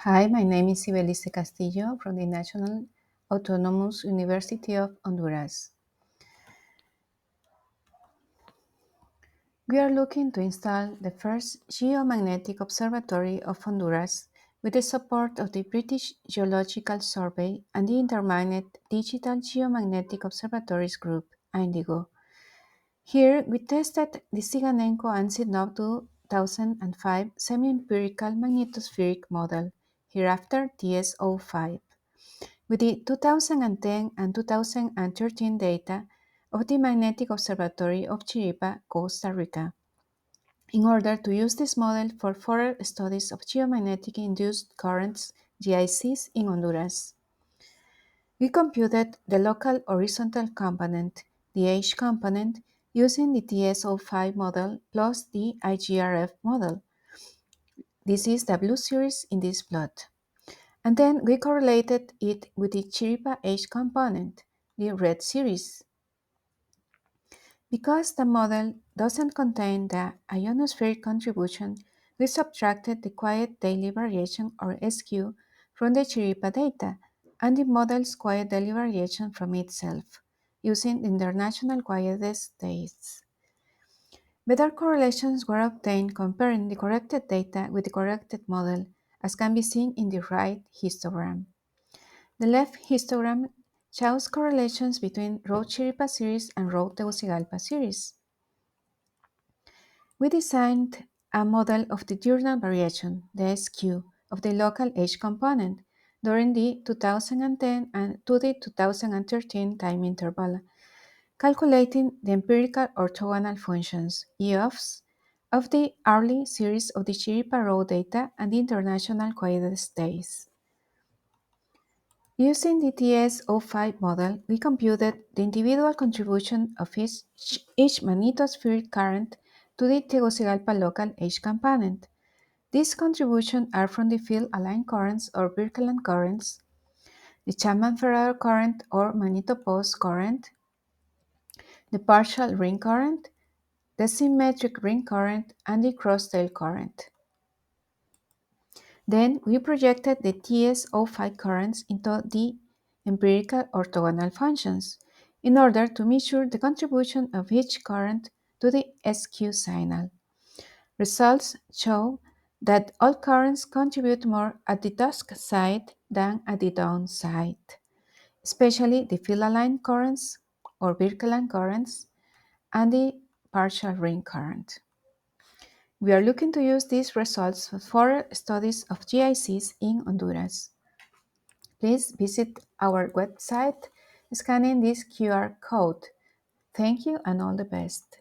Hi, my name is Yvelice Castillo from the National Autonomous University of Honduras. We are looking to install the first Geomagnetic Observatory of Honduras with the support of the British Geological Survey and the Intermagnet Digital Geomagnetic Observatories Group, INDIGO. Here, we tested the Tsyganenko and Sitnov 2005 semi-empirical magnetospheric model, hereafter TS05. With the 2010 and 2013 data of the Magnetic Observatory of Chiripa, Costa Rica, in order to use this model for further studies of geomagnetic induced currents, GICs, in Honduras. We computed the local horizontal component, the H-component, using the TS05 model plus the IGRF model. This is the blue series in this plot. And then we correlated it with the Chiripa H-component, the red series. Because the model doesn't contain the ionospheric contribution, we subtracted the quiet daily variation, or SQ, from the Chiripa data and the model's quiet daily variation from itself, using the international quietest days. Better correlations were obtained comparing the corrected data with the corrected model, as can be seen in the right histogram. The left histogram shows correlations between row Chiripa series and row Tegucigalpa series. We designed a model of the diurnal variation, the SQ, of the local H component during the 2010 and to the 2013 time interval, calculating the empirical orthogonal functions, EOFs, of the early series of the Chiripa row data and the international quietest days. Using the TS05 model, we computed the individual contribution of each magnetospheric current to the Tegucigalpa local H component. These contributions are from the field-aligned currents or Birkeland currents, the Chapman-Ferraro current or magnetopause current, the partial ring current, the symmetric ring current, and the cross-tail current. Then we projected the TS05 currents into the empirical orthogonal functions in order to measure the contribution of each current to the SQ signal. Results show that all currents contribute more at the dusk side than at the dawn side, especially the field-aligned currents or Birkeland currents and the partial ring current. We are looking to use these results for further studies of GICs in Honduras. Please visit our website scanning this QR code. Thank you and all the best.